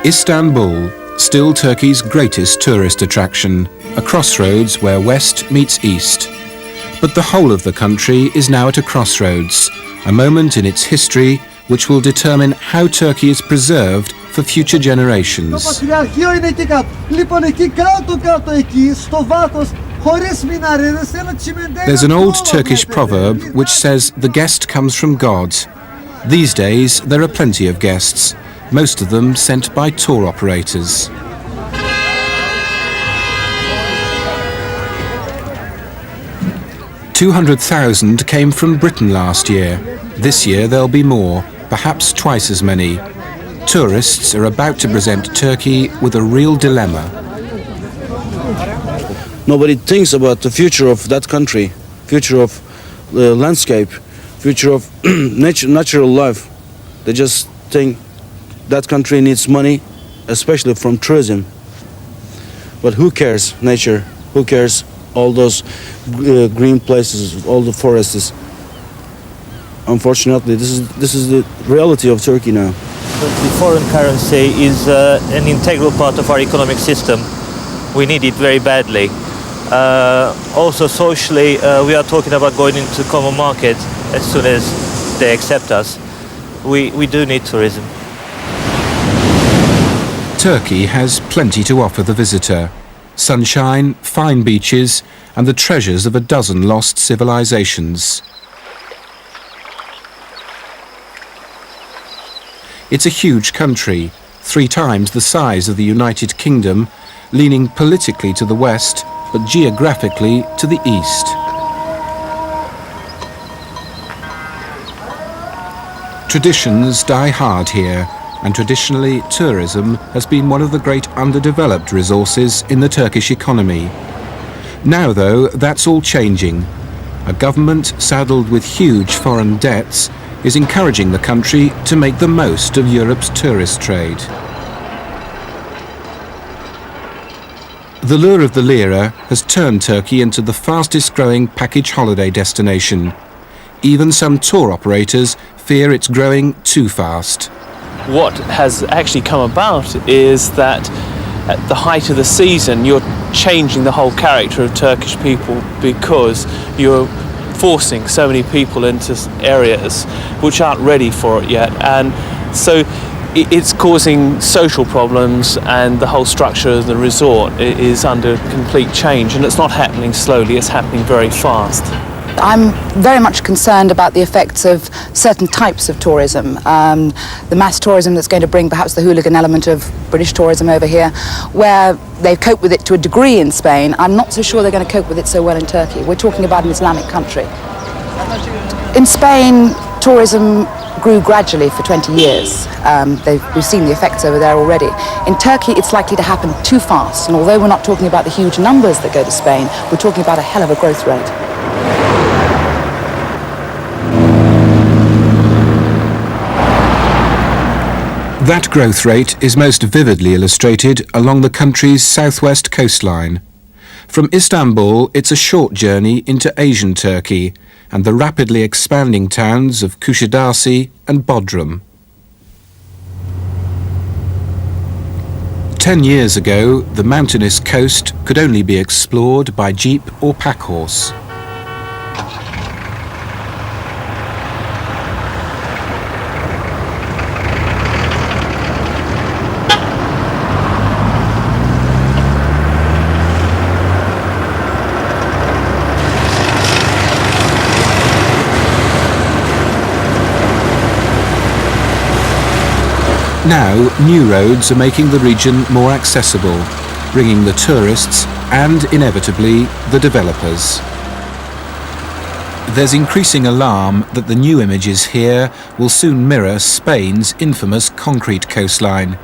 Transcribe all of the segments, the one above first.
Istanbul, still Turkey's greatest tourist attraction, a crossroads where west meets east. But the whole of the country is now at a crossroads, a moment in its history which will determine how Turkey is preserved for future generations. There's an old Turkish proverb which says the guest comes from God. These days there are plenty of guests, most of them sent by tour operators. "200,000 came from Britain last year. This year there'll be more, perhaps twice as many. Tourists are about to present Turkey with a real dilemma. Nobody thinks about the future of that country, future of the landscape, future of natural life. They just think that country needs money, especially from tourism. But who cares nature? Who cares all those green places, all the forests? Unfortunately, this is the reality of Turkey now. The foreign currency is an integral part of our economic system. We need it very badly. Also socially, we are talking about going into common market as soon as they accept us. We do need tourism. Turkey has plenty to offer the visitor. Sunshine, fine beaches, and the treasures of a dozen lost civilizations. It's a huge country, 3 times the size of the United Kingdom, leaning politically to the west, but geographically to the east. Traditions die hard here, and traditionally tourism has been one of the great underdeveloped resources in the Turkish economy. Now, though, that's all changing. A government saddled with huge foreign debts is encouraging the country to make the most of Europe's tourist trade. The lure of the lira has turned Turkey into the fastest growing package holiday destination. Even some tour operators fear it's growing too fast. What has actually come about is that at the height of the season you're changing the whole character of Turkish people because you're forcing so many people into areas which aren't ready for it yet, and so it's causing social problems, and the whole structure of the resort is under complete change, and it's not happening slowly, it's happening very fast. I'm very much concerned about the effects of certain types of tourism. The mass tourism that's going to bring perhaps the hooligan element of British tourism over here, where they've coped with it to a degree in Spain. I'm not so sure they're going to cope with it so well in Turkey. We're talking about an Islamic country. In Spain, tourism grew gradually for 20 years. We've seen the effects over there already. In Turkey, it's likely to happen too fast, and although we're not talking about the huge numbers that go to Spain, we're talking about a hell of a growth rate. That growth rate is most vividly illustrated along the country's southwest coastline. From Istanbul, it's a short journey into Asian Turkey and the rapidly expanding towns of Kuşadası and Bodrum. 10 years ago, the mountainous coast could only be explored by jeep or pack horse. Now, new roads are making the region more accessible, bringing the tourists and, inevitably, the developers. There's increasing alarm that the new images here will soon mirror Spain's infamous concrete coastline.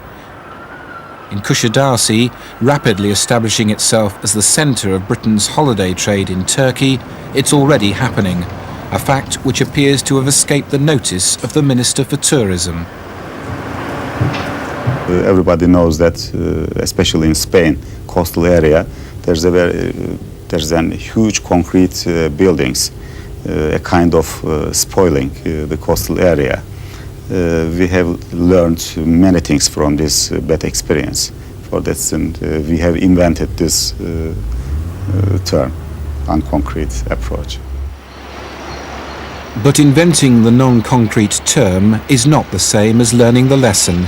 In Kuşadası, rapidly establishing itself as the centre of Britain's holiday trade in Turkey, it's already happening, a fact which appears to have escaped the notice of the Minister for Tourism. Everybody knows that, especially in Spain, coastal area, there's huge concrete buildings, a kind of spoiling the coastal area. we have learned many things from this bad experience. For that reason, we have invented this term, unconcrete approach. But inventing the non-concrete term is not the same as learning the lesson.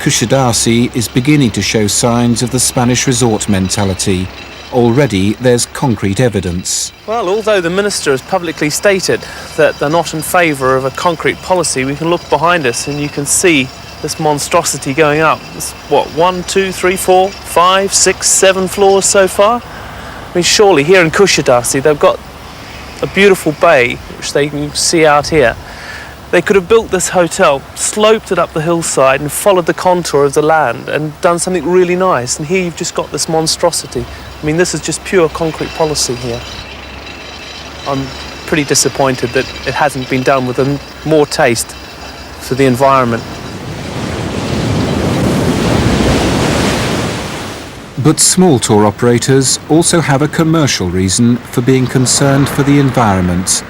Kuşadası is beginning to show signs of the Spanish resort mentality. Already there's concrete evidence. Well, although the minister has publicly stated that they're not in favour of a concrete policy, we can look behind us and you can see this monstrosity going up. It's, what, 1, 2, 3, 4, 5, 6, 7 floors so far? I mean, surely here in Kuşadası they've got a beautiful bay, which they can see out here. They could have built this hotel, sloped it up the hillside and followed the contour of the land and done something really nice. And here you've just got this monstrosity. I mean, this is just pure concrete policy here. I'm pretty disappointed that it hasn't been done with more taste for the environment. But small tour operators also have a commercial reason for being concerned for the environment.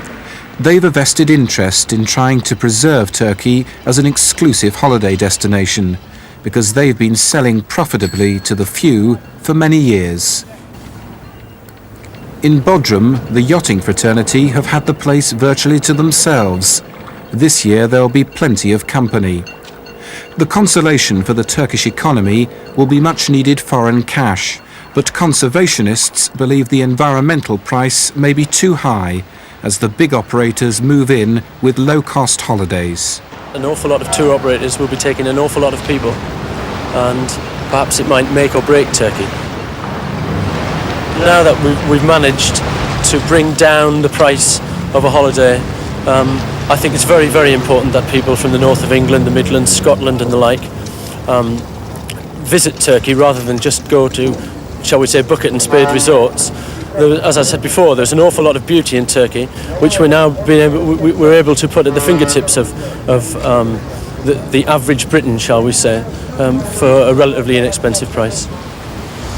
They've a vested interest in trying to preserve Turkey as an exclusive holiday destination because they've been selling profitably to the few for many years. In Bodrum, the yachting fraternity have had the place virtually to themselves. This year there'll be plenty of company. The consolation for the Turkish economy will be much needed foreign cash, but conservationists believe the environmental price may be too high as the big operators move in with low-cost holidays. An awful lot of tour operators will be taking an awful lot of people, and perhaps it might make or break Turkey. Now that we've managed to bring down the price of a holiday, I think it's very, very important that people from the north of England, the Midlands, Scotland and the like visit Turkey rather than just go to, shall we say, bucket and spade resorts. As I said before, there's an awful lot of beauty in Turkey, which we're able to put at the fingertips of the average Briton, shall we say, for a relatively inexpensive price.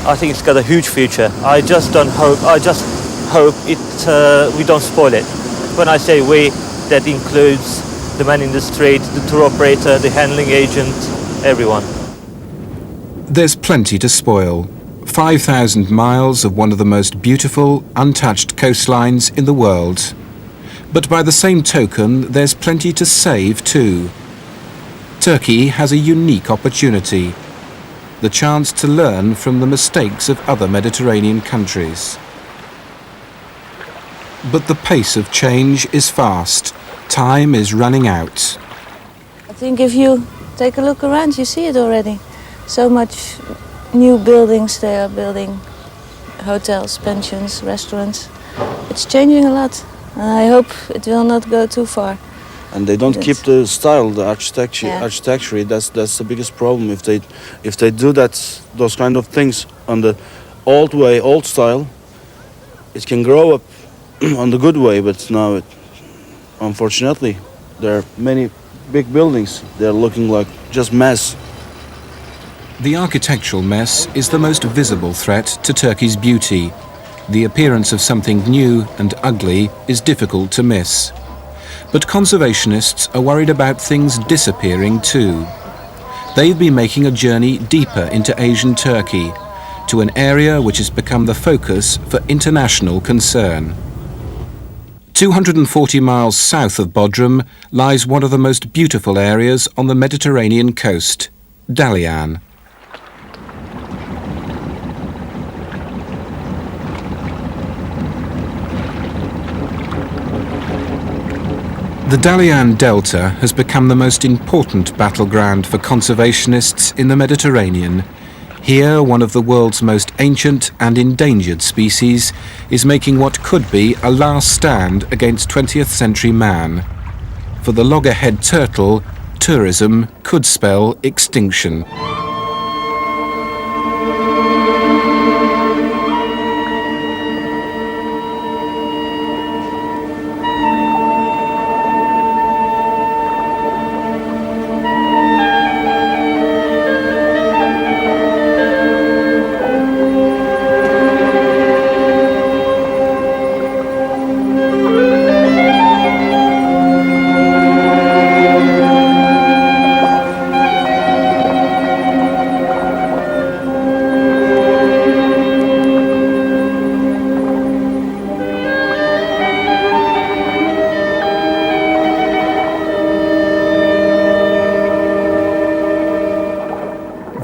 I think it's got a huge future. I just hope we don't spoil it. When I say we, that includes the man in the street, the tour operator, the handling agent, everyone. There's plenty to spoil. 5,000 miles of one of the most beautiful, untouched coastlines in the world. But by the same token, there's plenty to save too. Turkey has a unique opportunity, the chance to learn from the mistakes of other Mediterranean countries. But the pace of change is fast. Time is running out. I think if you take a look around, you see it already. So much new buildings they are building, hotels, pensions, restaurants. It's changing a lot, and I hope it will not go too far. And they don't keep the style, the architecture. Yeah. Architecture. That's the biggest problem. If they do those kind of things on the old way, old style, it can grow up on the good way. But now, unfortunately, there are many big buildings. They're looking like just mess. The architectural mess is the most visible threat to Turkey's beauty. The appearance of something new and ugly is difficult to miss. But conservationists are worried about things disappearing too. They've been making a journey deeper into Asian Turkey, to an area which has become the focus for international concern. 240 miles south of Bodrum lies one of the most beautiful areas on the Mediterranean coast, Dalyan. The Dalyan Delta has become the most important battleground for conservationists in the Mediterranean. Here, one of the world's most ancient and endangered species is making what could be a last stand against 20th century man. For the loggerhead turtle, tourism could spell extinction.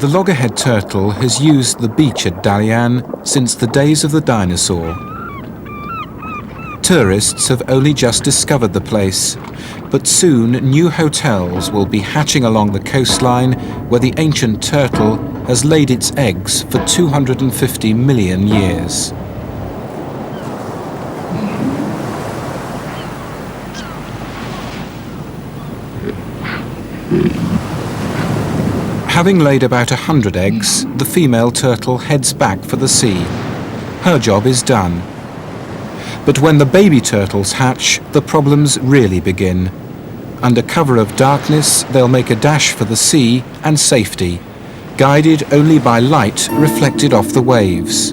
The loggerhead turtle has used the beach at Dalyan since the days of the dinosaur. Tourists have only just discovered the place, but soon new hotels will be hatching along the coastline where the ancient turtle has laid its eggs for 250 million years. Having laid about 100 eggs, the female turtle heads back for the sea. Her job is done. But when the baby turtles hatch, the problems really begin. Under cover of darkness, they'll make a dash for the sea and safety, guided only by light reflected off the waves.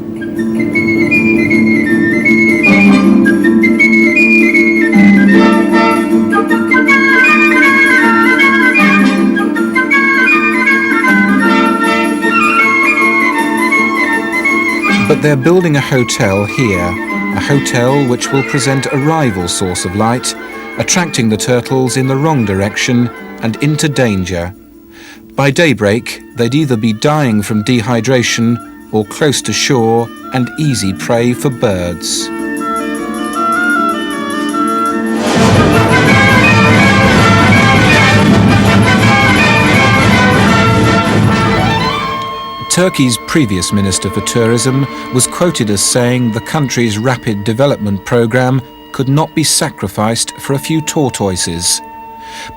But they're building a hotel here, a hotel which will present a rival source of light, attracting the turtles in the wrong direction and into danger. By daybreak, they'd either be dying from dehydration or close to shore and easy prey for birds. Turkey's previous Minister for Tourism was quoted as saying the country's rapid development programme could not be sacrificed for a few tortoises.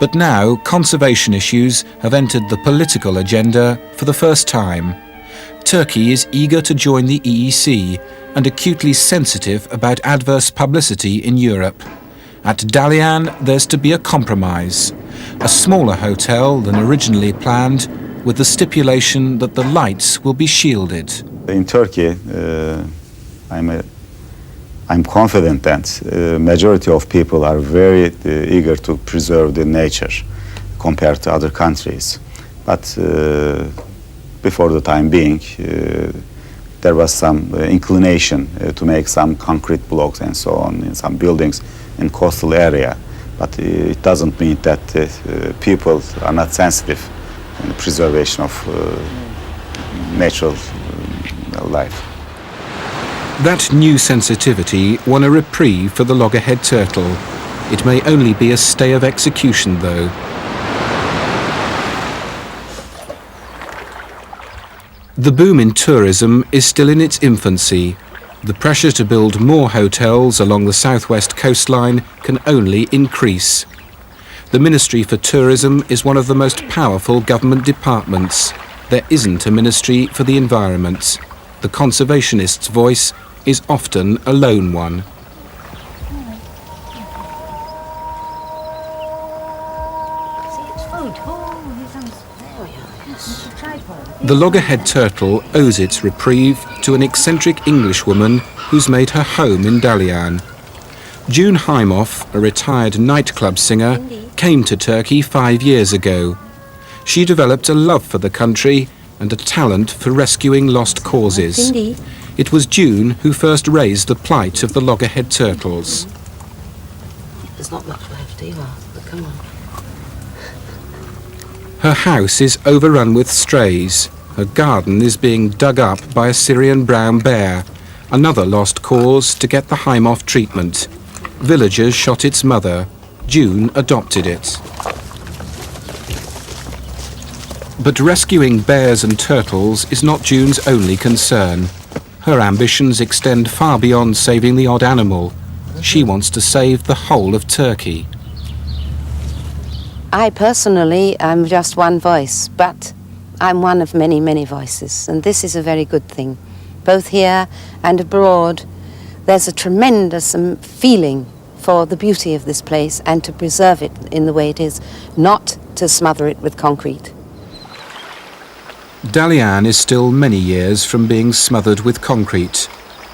But now conservation issues have entered the political agenda for the first time. Turkey is eager to join the EEC and acutely sensitive about adverse publicity in Europe. At Dalyan, there's to be a compromise, a smaller hotel than originally planned, with the stipulation that the lights will be shielded. In Turkey, I'm confident that majority of people are very eager to preserve the nature compared to other countries. But before the time being, there was some inclination to make some concrete blocks and so on in some buildings in coastal area. But it doesn't mean that people are not sensitive in the preservation of natural life. That new sensitivity won a reprieve for the loggerhead turtle. It may only be a stay of execution, though. The boom in tourism is still in its infancy. The pressure to build more hotels along the southwest coastline can only increase. The Ministry for Tourism is one of the most powerful government departments. There isn't a ministry for the environment. The conservationist's voice is often a lone one. The loggerhead turtle owes its reprieve to an eccentric Englishwoman who's made her home in Dalyan. June Heimoff, a retired nightclub singer, came to Turkey 5 years ago. She developed a love for the country and a talent for rescuing lost causes. It was June who first raised the plight of the loggerhead turtles. There's not much left either, but come on. Her house is overrun with strays. Her garden is being dug up by a Syrian brown bear, another lost cause to get the Heimoff treatment. Villagers shot its mother. June adopted it. But rescuing bears and turtles is not June's only concern. Her ambitions extend far beyond saving the odd animal. She wants to save the whole of Turkey. I personally am just one voice, but I'm one of many, many voices, and this is a very good thing. Both here and abroad, there's a tremendous feeling for the beauty of this place and to preserve it in the way it is, not to smother it with concrete. Dalyan is still many years from being smothered with concrete.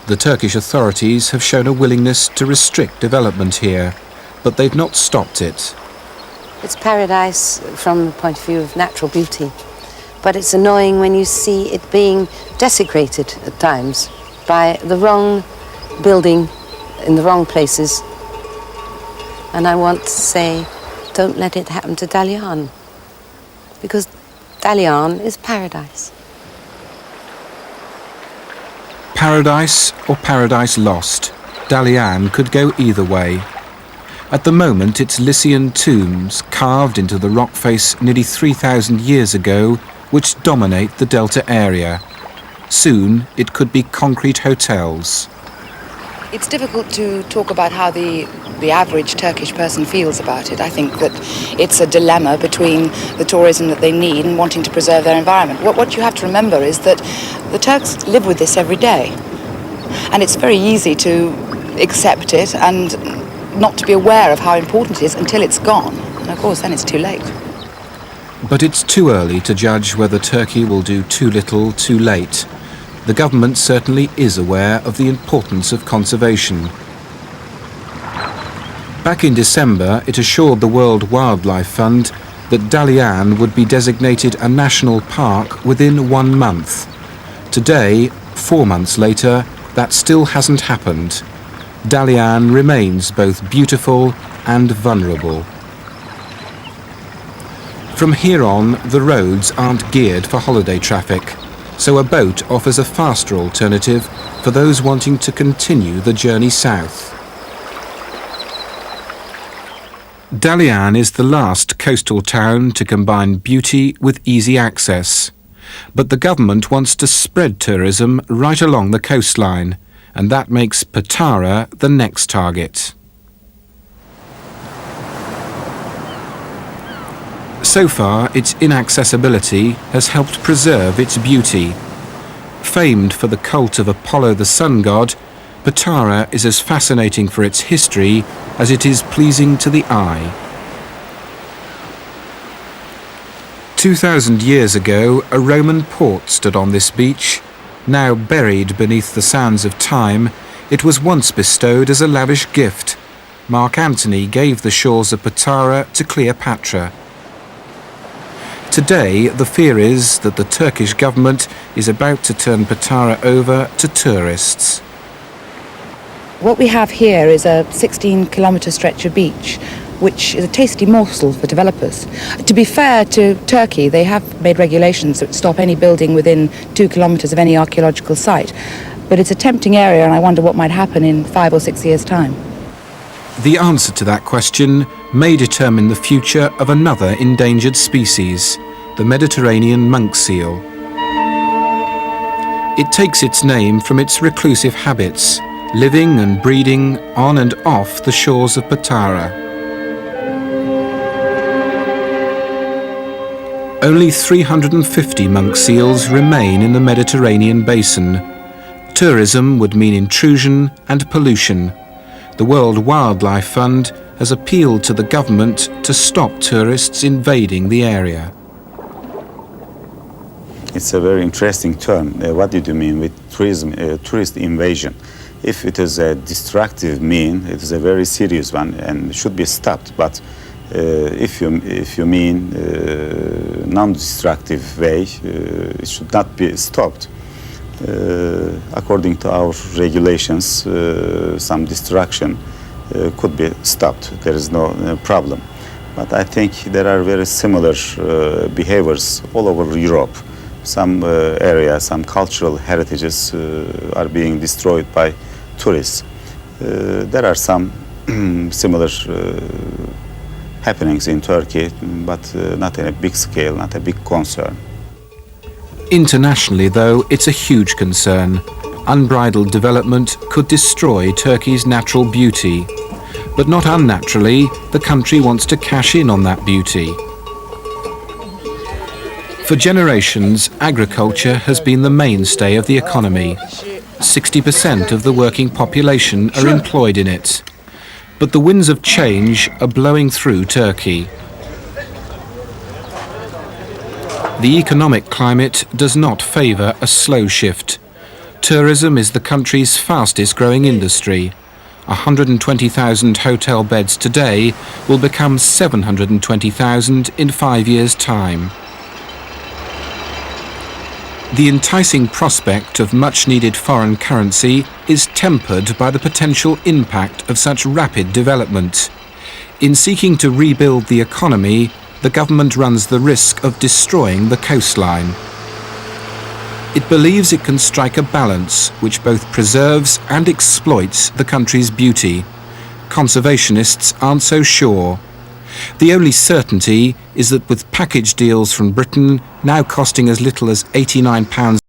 The Turkish authorities have shown a willingness to restrict development here, but they've not stopped it. It's paradise from the point of view of natural beauty, but it's annoying when you see it being desecrated at times by the wrong building in the wrong places. And I want to say, don't let it happen to Dalyan, because Dalyan is paradise. Paradise or paradise lost, Dalyan could go either way. At the moment, it's Lycian tombs carved into the rock face nearly 3,000 years ago which dominate the delta area. Soon, it could be concrete hotels. It's difficult to talk about how the average Turkish person feels about it. I think that it's a dilemma between the tourism that they need and wanting to preserve their environment. What you have to remember is that the Turks live with this every day. And it's very easy to accept it and not to be aware of how important it is until it's gone. And of course, then it's too late. But it's too early to judge whether Turkey will do too little, too late. The government certainly is aware of the importance of conservation. Back in December, it assured the World Wildlife Fund that Dalyan would be designated a national park within 1 month. Today, 4 months later, that still hasn't happened. Dalyan remains both beautiful and vulnerable. From here on, the roads aren't geared for holiday traffic, so a boat offers a faster alternative for those wanting to continue the journey south. Dalyan is the last coastal town to combine beauty with easy access. But the government wants to spread tourism right along the coastline, and that makes Patara the next target. So far, its inaccessibility has helped preserve its beauty. Famed for the cult of Apollo the sun god, Patara is as fascinating for its history as it is pleasing to the eye. 2,000 years ago, a Roman port stood on this beach. Now buried beneath the sands of time, it was once bestowed as a lavish gift. Mark Antony gave the shores of Patara to Cleopatra. Today, the fear is that the Turkish government is about to turn Patara over to tourists. What we have here is a 16-kilometre stretch of beach, which is a tasty morsel for developers. To be fair to Turkey, they have made regulations that stop any building within 2 kilometres of any archaeological site. But it's a tempting area, and I wonder what might happen in 5 or 6 years' time. The answer to that question may determine the future of another endangered species, the Mediterranean monk seal. It takes its name from its reclusive habits, living and breeding on and off the shores of Patara. Only 350 monk seals remain in the Mediterranean basin. Tourism would mean intrusion and pollution. The World Wildlife Fund has appealed to the government to stop tourists invading the area. It's a very interesting term. What did you mean with tourism, tourist invasion? If it is a destructive mean, it is a very serious one and should be stopped. But if you mean non-destructive way, it should not be stopped. According to our regulations, some destruction could be stopped. There is no problem. But I think there are very similar behaviors all over Europe. Some areas, some cultural heritages are being destroyed by tourists. There are some similar happenings in Turkey, but not in a big scale, not a big concern. Internationally, though, it's a huge concern. Unbridled development could destroy Turkey's natural beauty. But not unnaturally, the country wants to cash in on that beauty. For generations, agriculture has been the mainstay of the economy. 60% of the working population are employed in it. But the winds of change are blowing through Turkey. The economic climate does not favour a slow shift. Tourism is the country's fastest growing industry. 120,000 hotel beds today will become 720,000 in 5 years' time. The enticing prospect of much-needed foreign currency is tempered by the potential impact of such rapid development. In seeking to rebuild the economy, the government runs the risk of destroying the coastline. It believes it can strike a balance which both preserves and exploits the country's beauty. Conservationists aren't so sure. The only certainty is that with package deals from Britain now costing as little as £89